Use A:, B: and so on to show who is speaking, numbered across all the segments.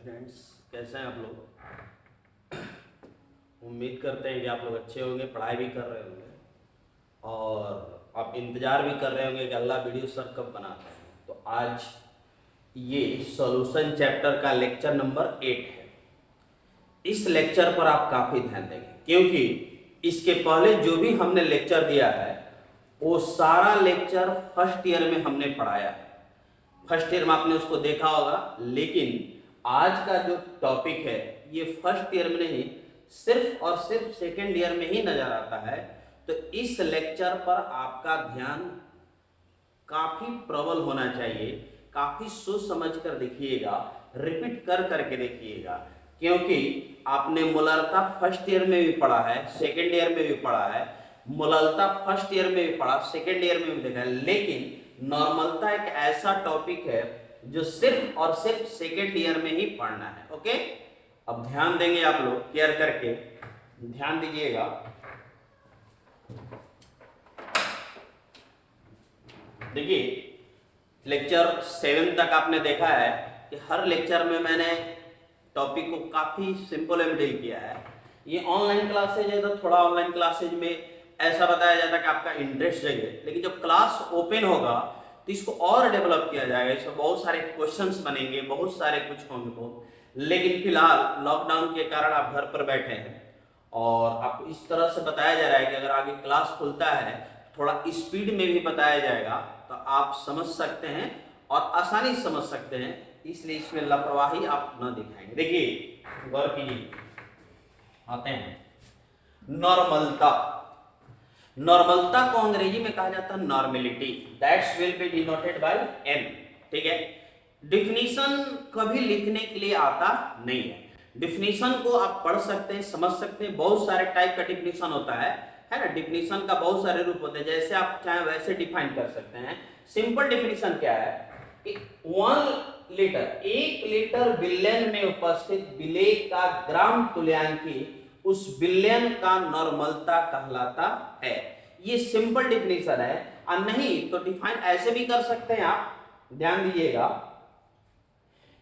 A: Students, कैसे हैं आप लोग। उम्मीद करते हैं कि आप लोग अच्छे होंगे, पढ़ाई भी कर रहे होंगे और आप इंतज़ार भी कर रहे होंगे कि अगला वीडियो सर कब बनाते हैं। तो आज ये सॉल्यूशन चैप्टर का लेक्चर नंबर 8 है। इस लेक्चर पर आप काफ़ी ध्यान देंगे क्योंकि इसके पहले जो भी हमने लेक्चर दिया है वो सारा लेक्चर फर्स्ट ईयर में हमने पढ़ाया है। फर्स्ट ईयर में आपने उसको देखा होगा, लेकिन आज का जो टॉपिक है ये फर्स्ट ईयर में नहीं, सिर्फ और सिर्फ सेकेंड ईयर में ही नजर आता है। तो इस लेक्चर पर आपका ध्यान काफी प्रबल होना चाहिए, काफी सोच समझ कर देखिएगा, रिपीट कर करके देखिएगा, क्योंकि आपने मोलरता फर्स्ट ईयर में भी पढ़ा है, सेकेंड ईयर में भी पढ़ा है, मोलरता फर्स्ट ईयर में भी पढ़ा, सेकेंड ईयर में भी देखा है, लेकिन नॉर्मलता एक ऐसा टॉपिक है जो सिर्फ और सिर्फ सेकेंड ईयर में ही पढ़ना है। ओके, अब ध्यान देंगे आप लोग, केयर करके ध्यान दीजिएगा। देखिए, लेक्चर 7 तक आपने देखा है कि हर लेक्चर में मैंने टॉपिक को काफी सिंपल एंड डील किया है। ये ऑनलाइन क्लासेज है तो थोड़ा ऑनलाइन क्लासेज में ऐसा बताया जाता है कि आपका इंटरेस्ट जगे, लेकिन जब क्लास ओपन होगा तो इसको और डेवलप किया जाएगा। इसमें बहुत सारे क्वेश्चंस बनेंगे, बहुत सारे कुछ होंगे बहुत, लेकिन फिलहाल लॉकडाउन के कारण आप घर पर बैठे हैं और आपको इस तरह से बताया जा रहा है कि अगर आगे क्लास खुलता है थोड़ा स्पीड में भी बताया जाएगा तो आप समझ सकते हैं और आसानी से समझ सकते हैं, इसलिए इसमें लापरवाही आप न दिखाएंगे। देखिए, गौर कीजिए, आते हैं नॉर्मलता। नॉर्मलता को अंग्रेजी में कहा जाता है normality, that's will be denoted by N. ठीक है, डिफिनीशन कभी लिखने के लिए आता नहीं है। डिफिनीशन को आप पढ़ सकते हैं, समझ सकते हैं, बहुत सारे टाइप का डिफिनीशन होता है ना। डिफिनीशन का बहुत सारे रूप होते हैं, जैसे आप चाहे वैसे डिफाइन कर सकते हैं। सिंपल डिफिनीशन क्या है कि 1 लीटर, 1 लीटर बिलियन में उपस्थित विलेय का ग्राम तुल्यांकी उस बिलियन का नॉर्मलता कहलाता है। ये सिंपल डिफिनीशन है। और नहीं तो डिफाइन ऐसे भी कर सकते हैं आप, ध्यान दीजिएगा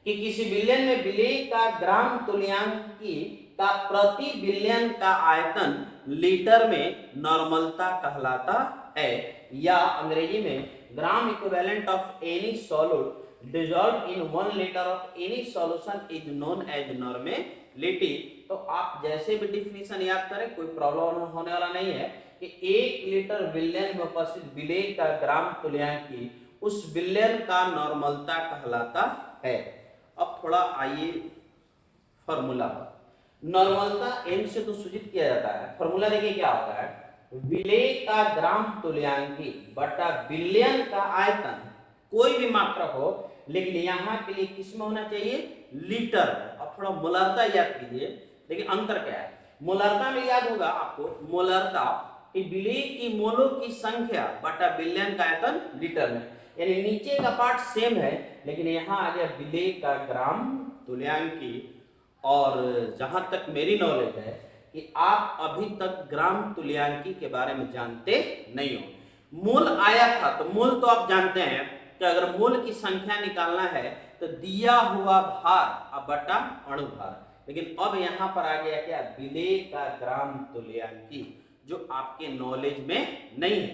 A: कि किसी बिलियन में विलेय का ग्राम तुल्यांकी का प्रति बिलियन का आयतन लीटर में नॉर्मलता कहलाता है, या अंग्रेजी में gram equivalent of any solid dissolved in 1 litre of any solution is known as normality. तो आप जैसे भी डिफिनीशन याद करें, कोई प्रॉब्लम होने वाला नहीं है कि 1 लीटर बिलियन में उपस्थित विलेय का ग्राम तुल्यांकी उस बिलियन का नॉर्मलता कहलाता है। अब थोड़ा आइए फॉर्मूला पर। नॉर्मलता एन से तो सूचित किया जाता है, फॉर्मूला देखिए क्या होता है, विलेय का ग्राम तुल्यांकी बटा बिलियन का आयतन, कोई भी मात्रक हो, लेकिन यहां के लिए किस में होना चाहिए, लीटर। अब थोड़ा मोलरता याद कीजिए, देखिए अंतर क्या है। मोलरता में याद होगा आपको, मोलरता विलेय की मोलों की संख्या बटा बिलियन का आयतन लीटर में, यानी नीचे का पार्ट सेम है, लेकिन यहां आ गया विलेय का ग्राम तुल्यांकी। और जहां तक मेरी नॉलेज है कि आप अभी तक ग्राम तुल्यांकी के बारे में जानते नहीं हो। मूल आया था तो मूल तो आप जानते हैं कि अगर मूल की संख्या निकालना है तो दिया हुआ भार बटा अणु भार, लेकिन अब यहां पर आ गया क्या, विलेय का ग्राम तुल्यांकी, जो आपके नॉलेज में नहीं है।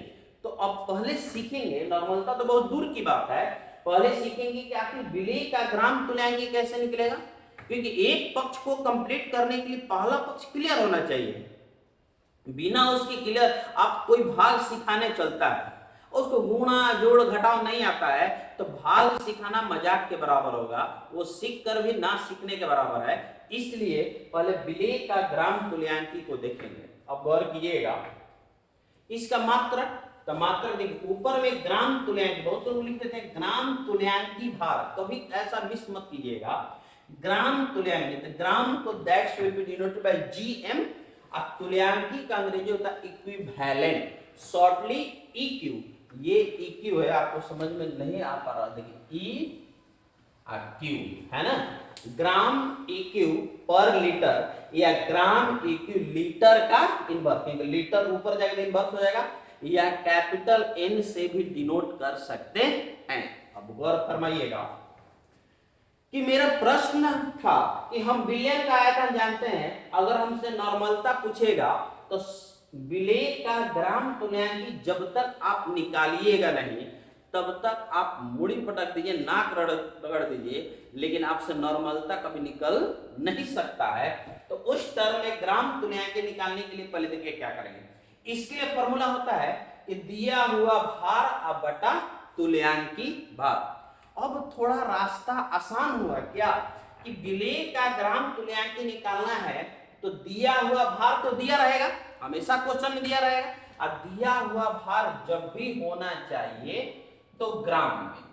A: तो अब पहले सीखेंगे, नॉर्मलता तो बहुत दूर की बात है, पहले सीखेंगे कि आखिर विलेय का ग्राम तुल्यांकी कैसे निकलेगा, क्योंकि एक पक्ष को कंप्लीट करने के लिए पहला पक्ष क्लियर होना चाहिए। बिना उसकी क्लियर आप कोई भाग सिखाने चलता है, उसको गुणा जोड़ घटाव नहीं आता है तो भाग सिखाना मजाक के बराबर होगा, वो सीख कर भी ना सीखने के बराबर है। इसलिए पहले विलेय का ग्राम तुल्यांकी को देखेंगे। अब गौर कीजिएगा, इसका मात्रक, तो मात्रक देखिए ऊपर में ग्राम तुल्यांकी, बहुत लोग लिख देते हैं ग्राम तुल्यांकी भार, कभी ऐसा मिस मत कीजिएगा। ग्राम तुल्यांकी, तो ग्राम को that's will be denoted bye GM, और तुल्यांकी का अंग्रेजी होता है इक्विवेलेंट, शॉर्टली ईक्यू। ये ईक्यू है, आपको समझ में नहीं आ पा रहा, देखिए ई और क्यू है ना, ग्राम इक्यू पर लीटर या ग्राम इक्यू लीटर का इनवर्स, क्योंकि लीटर ऊपर जाकर इनवर्स हो जाएगा, या कैपिटल एन से भी डिनोट कर सकते हैं। अब गौर फरमाइएगा, कि मेरा प्रश्न था कि हम बिलियन का आयतन जानते हैं, अगर हमसे नॉर्मलता पूछेगा तो विलेय का ग्राम तुल्यांकी जब तक आप निकालिएगा नहीं तब तक आप मुड़ी पटक दीजिए, नाक रगड़ दीजिए, लेकिन आपसे नॉर्मलता कभी निकल नहीं सकता है। तो उस टर्म में ग्राम तुल्यांकी निकालने के लिए पहले देखिए क्या करेंगे। इसके लिए फॉर्मूला होता है कि दिया हुआ भार बटा तुल्यांकी भार। अब थोड़ा रास्ता आसान हुआ क्या कि विलेय का ग्राम तुल्यांकी निकालना है तो दिया हुआ भार तो दिया रहेगा, हमेशा क्वेश्चन में दिया रहेगा, और दिया हुआ भार जब भी होना चाहिए तो ग्राम में।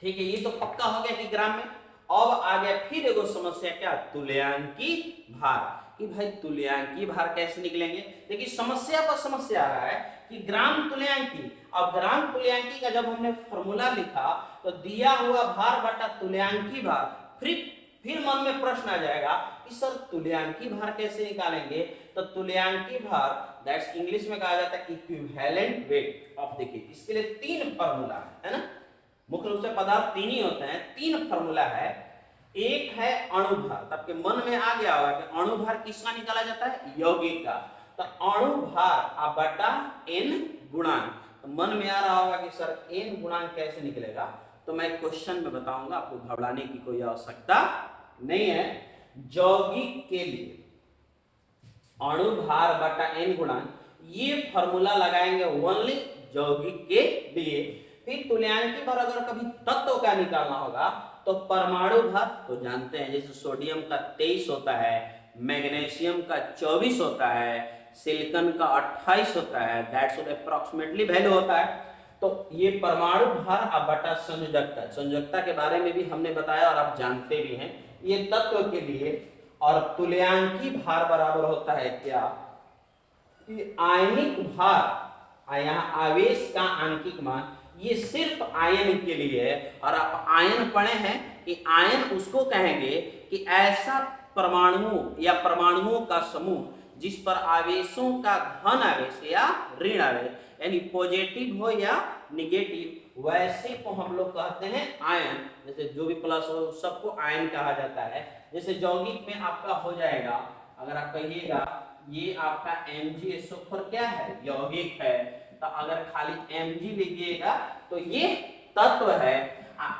A: ठीक है, ये तो पक्का हो गया कि ग्राम में। अब आ गया फिर एगो समस्या, क्या, तुल्यांकी भार, कि भाई तुल्यांकी भार कैसे निकलेंगे। देखिए समस्या पर समस्या आ रहा है कि ग्राम तुल्यांकी, अब ग्राम तुल्यांकी का जब हमने फॉर्मूला लिखा तो दिया हुआ भार बटा तुल्यांकी भार, फिर मन में प्रश्न आ जाएगा कि सर तुल्यांकी भार कैसे निकालेंगे। तो तुल्यांकी भार दैट्स इंग्लिश में कहा जाता है इक्विवेलेंट वेट। अब देखिए इसके लिए तीन फॉर्मूला है ना, मुख्य रूप से पदार्थ तीन ही होते हैं, तीन फॉर्मूला है। एक है अणुभार, तब मन में आ गया होगा कि अणुभार किसका निकाला जाता है, यौगिक का। तो अणुभार बटा n गुणांक, तो मन में आ रहा होगा कि सर n गुणांक कैसे निकलेगा, तो मैं क्वेश्चन में बताऊंगा, आपको घबराने की कोई आवश्यकता नहीं है। यौगिक के लिए अणुभार बटा n गुणांक, ये फॉर्मूला लगाएंगे ओनली यौगिक के लिए। फिर तुल्यांकी भार अगर कभी तत्व का निकालना होगा तो परमाणु भार तो जानते हैं, जैसे सोडियम का 23 होता है, मैग्नीशियम का 24 होता है, सिलिकॉन का 28 होता है, दैट्स अप्रोक्सीमेटली वैल्यू होता है। तो ये परमाणु भार बटा संयोजकता, संयोजकता के बारे में भी हमने बताया और आप जानते भी हैं, ये तत्व के लिए। और तुल्यांकी भार बराबर होता है क्या, आयनिक भार, यहाँ आवेश का आंशिक मान, ये सिर्फ आयन के लिए है। और आप आयन पढ़े हैं कि आयन उसको कहेंगे कि ऐसा परमाणु या परमाणुओं का समूह जिस पर आवेशों का धन आवेश या ऋण आवेश, यानी पॉजिटिव हो या निगेटिव, वैसे को हम लोग कहते हैं आयन। जैसे जो भी प्लस हो सबको आयन कहा जाता है। जैसे यौगिक में आपका हो जाएगा, अगर आप कहिएगा ये आपका MgSO4 क्या है, यौगिक है, तो अगर खाली Mg लिखिएगा तो ये तत्व है।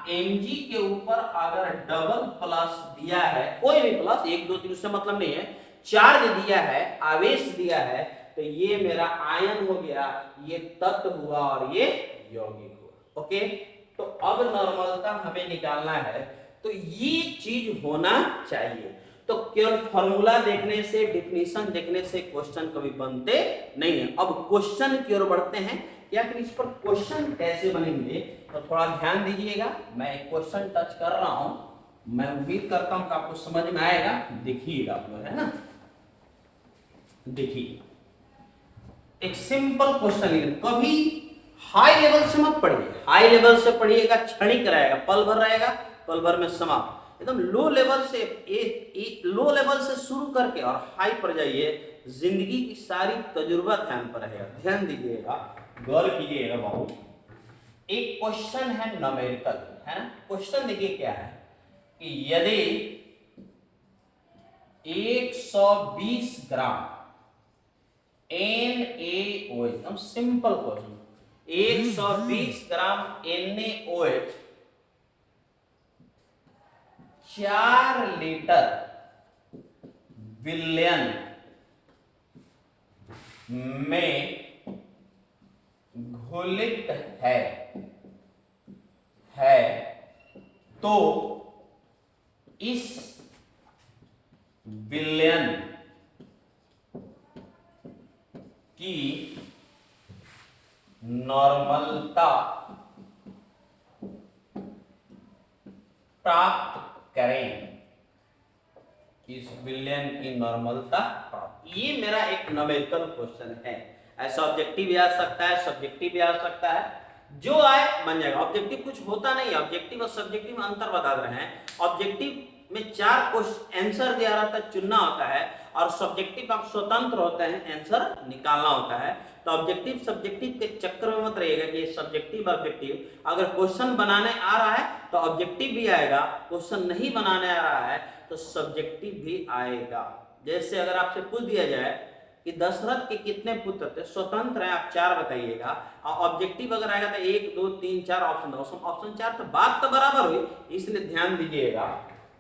A: Mg के ऊपर अगर डबल प्लस दिया है, कोई भी प्लस 1 2 3 से मतलब नहीं है, चार्ज दिया है, आवेश दिया है, तो ये मेरा आयन हो गया, ये तत्व हुआ और ये यौगिक हुआ। ओके, तो अब नॉर्मलता हमें निकालना है, तो ये चीज होना चाहिए। तो केवल फॉर्मूला देखने से, डिफिनीशन देखने से क्वेश्चन कभी बनते नहीं है। अब क्वेश्चन की ओर बढ़ते हैं कि आखिर इस पर क्वेश्चन कैसे बनेंगे, तो थोड़ा ध्यान दीजिएगा। मैं एक क्वेश्चन टच कर रहा हूं, मैं उम्मीद करता हूं कि आपको समझ में आएगा। देखिएगा आप लोग, है ना, देखिए एक सिंपल क्वेश्चन, कभी हाई लेवल से मत पढ़िए, हाई लेवल से पढ़िएगा क्षणिक रहेगा, पल भर रहेगा, पल भर में समाप्त। एकदम लो लेवल से, लो लेवल से शुरू करके और हाई पर जाइए, जिंदगी की सारी तजुर्बा ध्यान पर रहेगा। ध्यान दीजिएगा, गौर कीजिएगा बहुत। एक क्वेश्चन है न्यूमेरिकल, है ना। क्वेश्चन देखिए क्या है कि यदि 120 ग्राम NaOH, एकदम सिंपल क्वेश्चन, 120 ग्राम NaOH 4 लीटर बिलियन में घोलित है तो इस बिलियन की नॉर्मलता प्राप्त करें, इस बिलियन की नॉर्मलता प्राप्त। ये मेरा एक न्यूमेरिकल क्वेश्चन है। ऐसा ऑब्जेक्टिव भी आ सकता है, सब्जेक्टिव भी आ सकता है, जो आए बन जाएगा। ऑब्जेक्टिव कुछ होता नहीं है, ऑब्जेक्टिव और सब्जेक्टिव में अंतर बता रहे हैं। ऑब्जेक्टिव में 4 क्वेश्चन आंसर दिया रहता है, चुनना होता है, और सब्जेक्टिव आप स्वतंत्र होते हैं, आंसर निकालना होता है। तो ऑब्जेक्टिव सब्जेक्टिव के चक्कर में मत रहिएगा कि ये सब्जेक्टिव ऑब्जेक्टिव। अगर क्वेश्चन बनाने आ रहा है तो ऑब्जेक्टिव भी आएगा, क्वेश्चन नहीं बनाने आ रहा है तो सब्जेक्टिव भी आएगा। जैसे अगर आपसे पूछ दिया जाए कि दशरथ के कितने पुत्र थे, स्वतंत्र है आप 4 बताइएगा, और ऑब्जेक्टिव अगर आएगा तो 1 2 3 4 ऑप्शन दो, ऑप्शन 4, तो बात तो बराबर हुई। इसलिए ध्यान दीजिएगा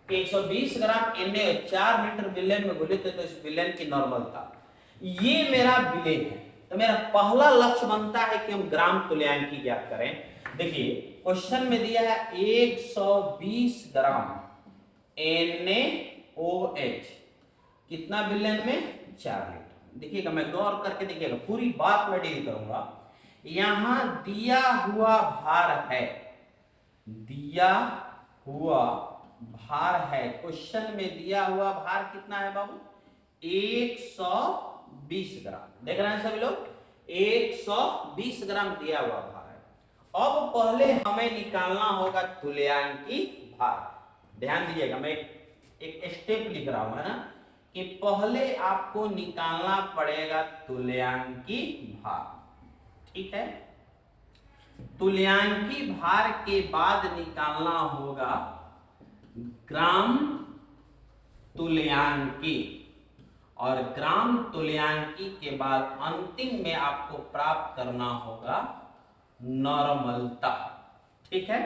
A: कि 120 ग्राम Na 4 लीटर विलेन में घुलित है, तो इस विलेन की नॉर्मलता, ये मेरा विलेन है। तो मेरा पहला लक्ष्य बनता है कि हम ग्राम तुल्यांकी ज्ञात करें। देखिए क्वेश्चन में दिया है 120 ग्राम NaOH, कितना विलेन में, 4 लीटर। देखिएगा मैं गौर करके देखिएगा, पूरी बात मैं डील करूंगा। यहां दिया हुआ भार है, दिया हुआ भार है, क्वेश्चन में दिया हुआ भार कितना है बाबू, 120 ग्राम। देख रहे हैं सभी लोग, 120 ग्राम दिया हुआ भार है। अब पहले हमें निकालना होगा तुल्यांकी भार। ध्यान दीजिएगा, मैं एक स्टेप लिख रहा हूं, है ना, कि पहले आपको निकालना पड़ेगा तुल्यांकी भार। ठीक है, तुल्यांकी भार के बाद निकालना होगा ग्राम तुल्यांकी, और ग्राम तुल्यांकी के बाद अंतिम में आपको प्राप्त करना होगा नॉर्मलता। ठीक है,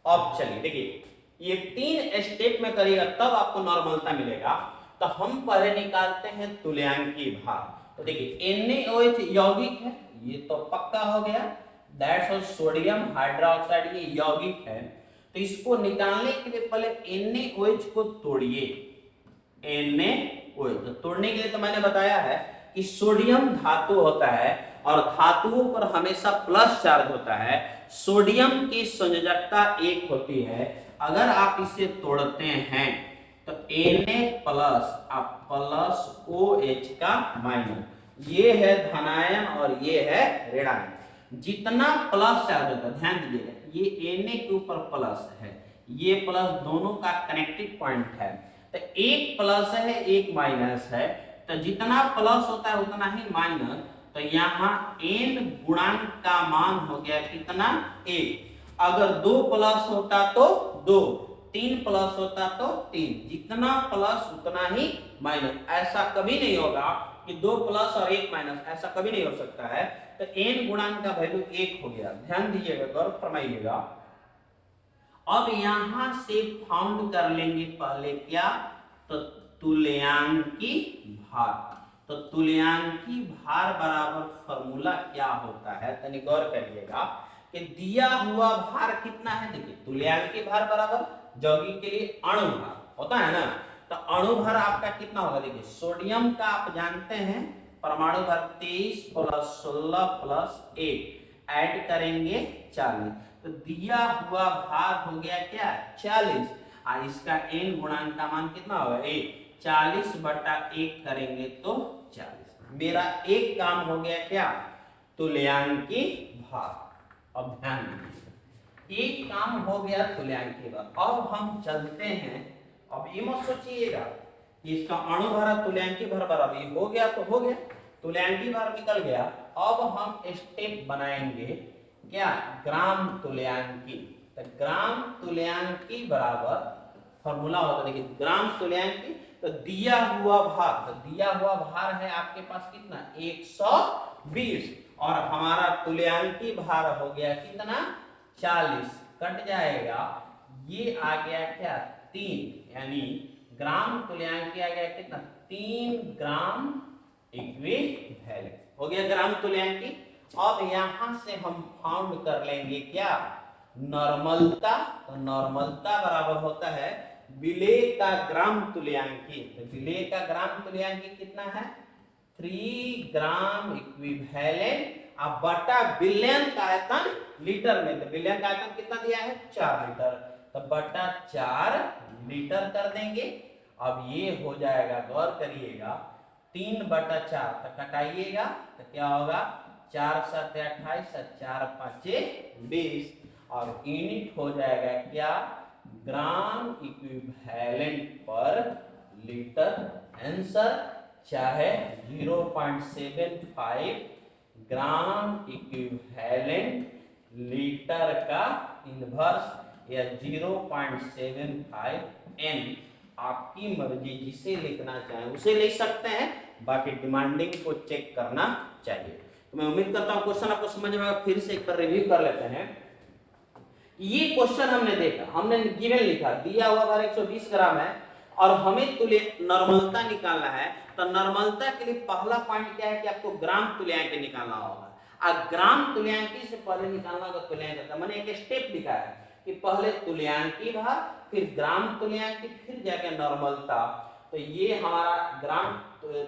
A: अब चलिए देखिए, ये 3 स्टेप में करिएगा तब आपको नॉर्मलता मिलेगा। तो हम पहले निकालते हैं तुल्यांकी भार। तो देखिए NaOH यौगिक है, ये तो पक्का हो गया, दैट्स ऑफ सोडियम हाइड्रोक्साइड, ये यौगिक है। तो इसको निकालने के लिए पहले NaOH को तोड़िए, NaOH। तो तोड़ने के लिए तो मैंने बताया है कि सोडियम धातु होता है और धातुओं पर हमेशा प्लस चार्ज होता है। सोडियम की संयोजकता 1 होती है। अगर आप इसे तोड़ते हैं तो Na प्लस आप प्लस OH का माइनस, ये है धनायन और ये है ऋणायन। जितना प्लस चार्ज होता है, ध्यान दीजिएगा, ये Na के ऊपर प्लस है, ये प्लस दोनों का कनेक्टिव पॉइंट है। तो एक प्लस है एक माइनस है, तो जितना प्लस होता है उतना ही माइनस। तो यहाँ N गुणांक का मान हो गया कितना, 1। अगर 2 प्लस होता तो 2, 3 प्लस होता तो 3, जितना प्लस उतना ही माइनस। ऐसा कभी नहीं होगा कि 2 प्लस और 1 माइनस, ऐसा कभी नहीं हो सकता है। तो n गुणांक का वैल्यू 1 हो गया। ध्यान दीजिएगा, गौर फरमाइएगा। अब यहां से फाउंड कर लेंगे पहले क्या, तो तुल्यांकी भार। तो तुल्यांकी भार बराबर फॉर्मूला क्या होता है, तनी गौर करिएगा कि दिया हुआ भार कितना है। देखिए तुल्यांकी भार बराबर यौगिक के लिए अणु भार होता है ना, तो अणु भार आपका कितना होगा। देखिए सोडियम का आप जानते हैं परमाणु भार 23 प्लस 16 प्लस 1, ऐड करेंगे 40। तो दिया हुआ भार हो गया क्या, 40। और इसका n गुणांक का मान कितना होगा, 1। 40/1 करेंगे तो 40। मेरा एक काम हो गया क्या, तुल्यांकी भार। अब ध्यान दीजिए, एक काम हो गया तुल्यांकी भार। अब हम चलते हैं, अब ये मत सोचिएगा कि इसका अणु भार तुल्यांकी भार बराबर, ये हो गया तो हो गया, तुल्यांकी भार निकल गया। अब हम स्टेप बनाएंगे क्या, ग्राम तुल्यांकी। तो ग्राम तुल्यांकी बराबर फॉर्मूला होता है, देखिए ग्राम तुल्यांकी, तो दिया हुआ भार, तो दिया हुआ भार है आपके पास कितना, 120, और हमारा तुल्यांकी भार हो गया कितना, 40। कट जाएगा, ये आ गया क्या, 3, यानी ग्राम तुल्यांकी आ गया कितना, 3 ग्राम इक्विवेलेंट हो गया ग्राम तुल्यांकी। अब यहां से हम फाउंड कर लेंगे क्या, नॉर्मलता। तो नॉर्मलता बराबर होता है विलेय का ग्राम तुल्यांकी। तो विलेय का ग्राम तुल्यांकी कितना है, 3 ग्राम इक्विवेलेंट अब बटा विलयन का आयतन लीटर में। तो विलयन का आयतन कितना दिया है, 4 लीटर, तो बटा 4 लीटर कर देंगे। अब ये हो जाएगा, गौर करिएगा, 3/4, तो कटाइएगा तो क्या होगा, 4 7 28, 4 5 20, और यूनिट हो जाएगा क्या, ग्राम इक्विवेलेंट पर लीटर। आंसर चाहे 0.75 ग्राम इक्विवेलेंट लीटर का इनवर्स या 0.75 n, आपकी मर्जी जिसे लिखना चाहें उसे लिख सकते हैं, बाकी डिमांडिंग को चेक करना चाहिए। तो मैं उम्मीद करता हूं क्वेश्चन आपको समझ में आएगा। फिर से एक बार रिव्यू कर लेते हैं। ये क्वेश्चन हमने देखा, हमने गिवन लिखा, दिया हुआ भार 120 ग्राम है और हमें नॉर्मलता निकालना है। तो नॉर्मलता के लिए पहला पॉइंट क्या है कि आपको ग्राम तुल्यांक निकालना होगा। ग्राम तुल्यांकी से पहले निकालना होगा तुल्यांक। मैंने एक स्टेप लिखा है कि पहले तुल्यांकी भार, फिर ग्राम तुल्यांकी, फिर जाके नॉर्मलता। तो ये हमारा ग्राम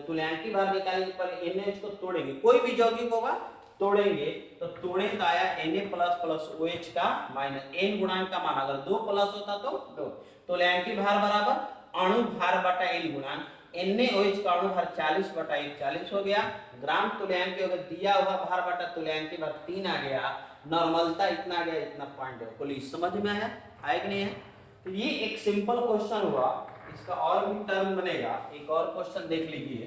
A: तुल्यांकी भार निकालने के पहले NaOH को तोड़ेंगे, कोई भी यौगिक होगा तोड़ेंगे। तो तोड़े तो आया Na प्लस OH का माइनस n गुणांक का मान, अगर 2 प्लस होता तो 2। तुल्यांकी भार बराबर अणु भार बटा n गुणांक NaOH का अणु भार 40 बटा 1 40 हो गया। ग्राम तुल्यांकी अगर दिया हुआ भार बटा तुल्यांकी भार 3 आ गया। नॉर्मलता इतना आ गया, इतना पॉइंट है। पुलिस समझ में आया कि नहीं है? तो ये एक सिंपल क्वेश्चन हुआ, इसका और भी टर्म बनेगा। एक और क्वेश्चन देख लीजिए,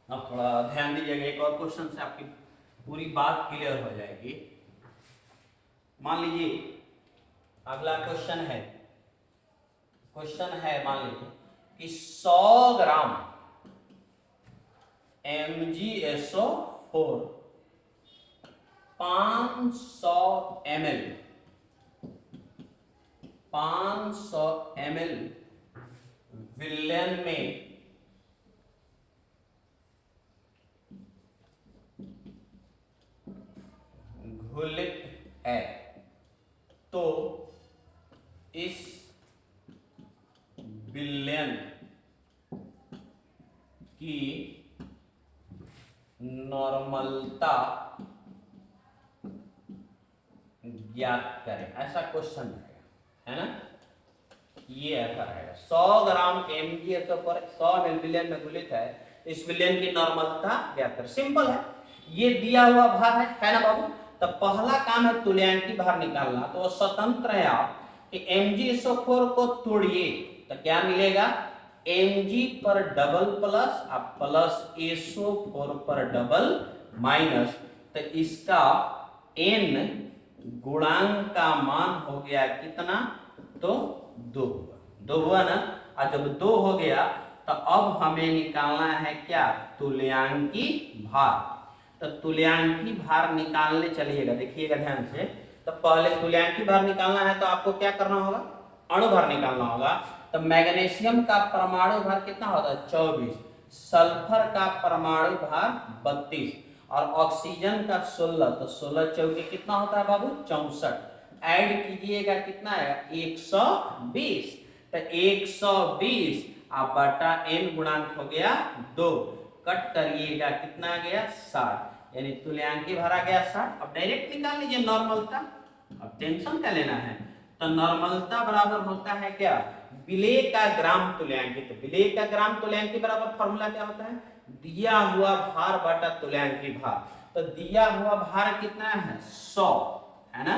A: अब थोड़ा ध्यान दीजिएगा। एक और क्वेश्चन से आपकी पूरी बात क्लियर हो जाएगी। मान लीजिए अगला क्वेश्चन है मान लीजिए कि 100 ग्राम MgSO4 500 ml विलयन में घुलित है। तो इस विलयन की नॉर्मलता ज्ञात करें। ऐसा क्वेश्चन रहेगा, है ना? ये ऐसा रहेगा, 100 ग्राम MgSO4 100 ml विलयन में घुलित है, इस विलयन की नॉर्मलता ज्ञात करें। सिंपल है, ये दिया हुआ भार है ना बाबू? तो पहला काम है तुल्यांकी भार निकालना। तो वो स्वतंत्र है आप कि MgSO4 को तोड़िए तो क्या मिलेगा? Mg पर डबल प्लस अब प्लस SO4 पर डबल माइनस, तो इसका n गुणांक का मान हो गया कितना? तो 2 हुआ ना। और जब 2 हो गया तो अब हमें निकालना है क्या? तुल्यांकी भार। तो तुल्यांकी भार निकालने चलिएगा, देखिएगा ध्यान से। तो पहले तुल्यांकी भार निकालना है तो आपको क्या करना होगा? अणु भार निकालना होगा। तो मैग्नीशियम का परमाणु भार कितना होता है? 24। सल्फर का परमाणु भार 32 और ऑक्सीजन का 16। तो 16 चौके कितना होता है बाबू? 64। ऐड कीजिएगा कितना है? 120। तो 120 अब बटा n गुणांक हो गया 2। कट करिएगा कितना आ गया? 60। यानी तुल्यांकी भार आ गया 60। अब डायरेक्ट निकाल लीजिए नॉर्मलता, अब टेंशन क्या लेना है। तो नॉर्मलता बराबर होता है क्या? विलेय का ग्राम तुल्यांकी। तो विलेय का ग्राम तुल्यांकी बराबर फॉर्मूला क्या होता है? दिया हुआ भार बटा तुल्यांकी भार। तो दिया हुआ भार कितना है? 100, है ना?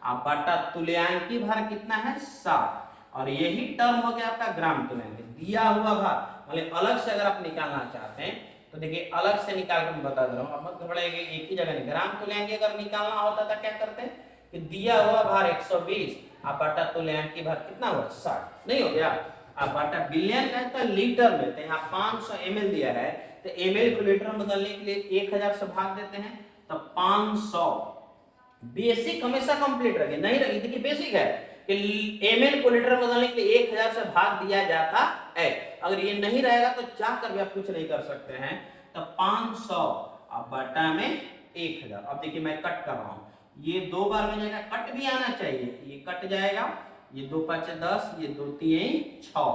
A: अब बटा तुल्यांकी भार कितना है? 60। और यही टर्म हो गया आपका ग्राम तुल्यांकी। दिया हुआ भार मतलब अलग से अगर आप निकालना चाहते हैं तो देखिए अलग से निकाल कर मैं बता दे रहा हूँ, अब मत घबराइए। एक ही जगह नहीं, ग्राम तुल्यांकी अगर निकालना होता था क्या करते हैं कि दिया हुआ भार 120 अब बटा तुल्यांकी भार कितना हुआ? 60। नहीं हो गया? अब बटा विलयन है तो लीटर में, तो यहाँ 500 ml दिया है तो ml को लीटर में बदलने के लिए 1000 से भाग देते हैं। तो 500 बेसिक हमेशा कंप्लीट रखे, नहीं रखी। देखिए बेसिक है कि ml को लीटर में बदलने के लिए 1000 से भाग दिया जाता है। अगर ये नहीं रहेगा तो जाकर भी आप कुछ नहीं कर सकते हैं। तो 500 अब बटा में 1000। अब देखिए मैं कट कर रहा हूँ, ये 2 बार में जाएगा, कट भी आना चाहिए। ये कट जाएगा, ये 2 5 10, ये 2 3 6।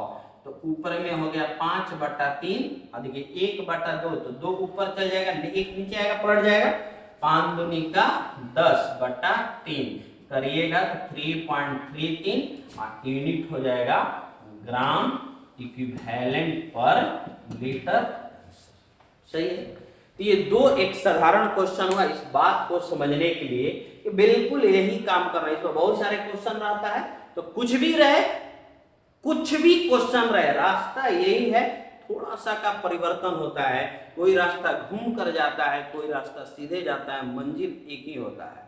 A: तो ऊपर में हो गया 5 बटा 3। और देखिए 1 बटा 2, तो 2 ऊपर चल जाएगा, 1 नीचे आएगा, पलट जाएगा। 5 दूनी का 10 बटा 3 करिएगा तो 3.33 और यूनिट हो जाएगा ग्राम इक्विवेलेंट पर लीटर। सही है? तो ये दो एक साधारण क्वेश्चन हुआ इस बात को समझने के लिए कि बिल्कुल यही काम कर रहे हैं। इसमें बहुत सारे क्वेश्चन रहता है, तो कुछ भी रहे, कुछ भी क्वेश्चन रहे, रास्ता यही है थोड़ा सा का परिवर्तन होता है, कोई रास्ता घूम कर जाता है, कोई रास्ता सीधे जाता है, मंजिल एक ही होता है,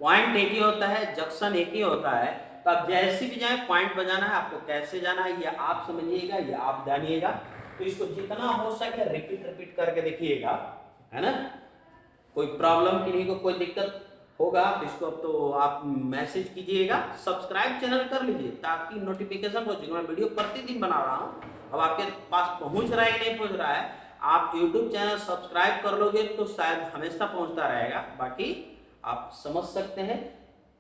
A: पॉइंट एक ही होता है, जंक्शन एक ही होता है। तो आप जैसे भी जाए पॉइंट पर जाना है, आपको कैसे जाना है ये आप समझिएगा, ये आप जानिएगा। तो इसको जितना हो सके रिपीट रिपीट करके देखिएगा, है ना। कोई प्रॉब्लम किन्हीं को कोई दिक्कत होगा तो इसको तो आप मैसेज कीजिएगा, सब्सक्राइब चैनल कर लीजिए ताकि नोटिफिकेशन पहुंचे। मैं वीडियो प्रतिदिन बना रहा हूँ, अब आपके पास पहुंच रहा है नहीं पहुंच रहा है, आप यूट्यूब चैनल सब्सक्राइब कर लोगे तो शायद हमेशा पहुंचता रहेगा, बाकी आप समझ सकते हैं।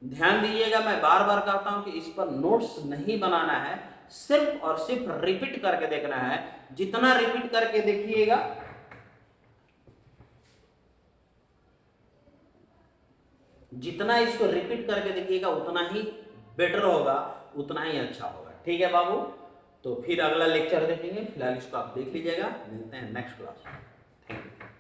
A: ध्यान दीजिएगा, मैं बार बार कहता हूं कि इस पर नोट्स नहीं बनाना है, सिर्फ और सिर्फ रिपीट करके देखना है। जितना रिपीट करके देखिएगा जितना इसको रिपीट करके देखिएगा उतना ही बेटर होगा, उतना ही अच्छा होगा। ठीक है बाबू, तो फिर अगला लेक्चर देखेंगे, फिलहाल इसको आप देख लीजिएगा। मिलते हैं नेक्स्ट क्लास में। Thank you.